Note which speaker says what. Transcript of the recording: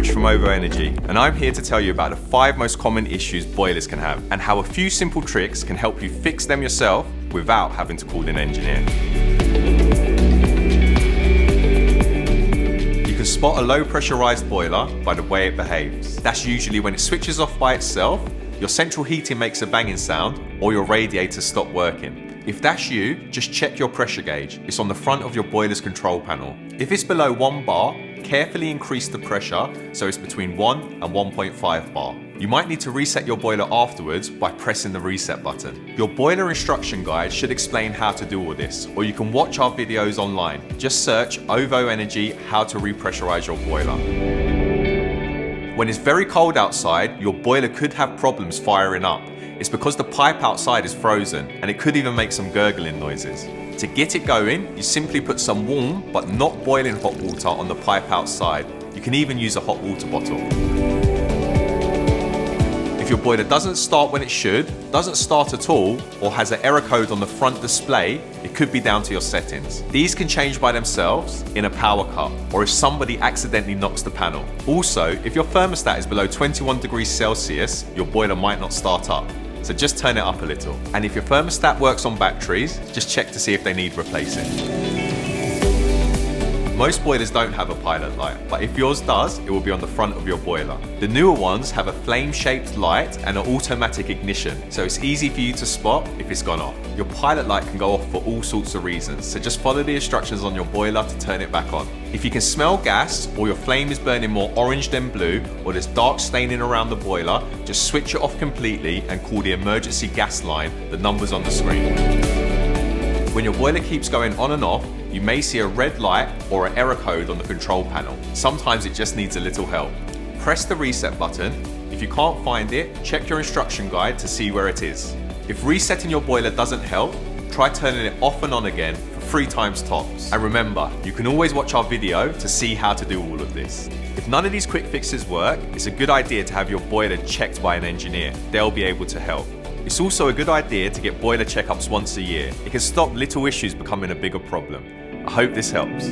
Speaker 1: Rich from OVO Energy, and I'm here to tell you about the 5 most common issues boilers can have and how a few simple tricks can help you fix them yourself without having to call an engineer. You can spot a low pressurized boiler by the way it behaves. That's usually when it switches off by itself, your central heating makes a banging sound, or your radiators stop working. If that's you, just check your pressure gauge. It's on the front of your boiler's control panel. If it's below 1 bar, carefully increase the pressure so it's between 1 and 1.5 bar. You might need to reset your boiler afterwards by pressing the reset button. Your boiler instruction guide should explain how to do all this, or you can watch our videos online. Just search OVO Energy how to repressurize your boiler. When it's very cold outside, your boiler could have problems firing up. It's because the pipe outside is frozen, and it could even make some gurgling noises. To get it going, you simply put some warm but not boiling hot water on the pipe outside. You can even use a hot water bottle. If your boiler doesn't start when it should, doesn't start at all, or has an error code on the front display, it could be down to your settings. These can change by themselves in a power cut, or if somebody accidentally knocks the panel. Also, if your thermostat is below 21 degrees Celsius, your boiler might not start up. So just turn it up a little. And if your thermostat works on batteries, just check to see if they need replacing. Most boilers don't have a pilot light, but if yours does, it will be on the front of your boiler. The newer ones have a flame-shaped light and an automatic ignition, so it's easy for you to spot if it's gone off. Your pilot light can go off for all sorts of reasons, so just follow the instructions on your boiler to turn it back on. If you can smell gas, or your flame is burning more orange than blue, or there's dark staining around the boiler, just switch it off completely and call the emergency gas line, the numbers on the screen. When your boiler keeps going on and off, you may see a red light or an error code on the control panel. Sometimes it just needs a little help. Press the reset button. If you can't find it, check your instruction guide to see where it is. If resetting your boiler doesn't help, try turning it off and on again for 3 times tops. And remember, you can always watch our video to see how to do all of this. If none of these quick fixes work, it's a good idea to have your boiler checked by an engineer. They'll be able to help. It's also a good idea to get boiler checkups once a year. It can stop little issues becoming a bigger problem. I hope this helps.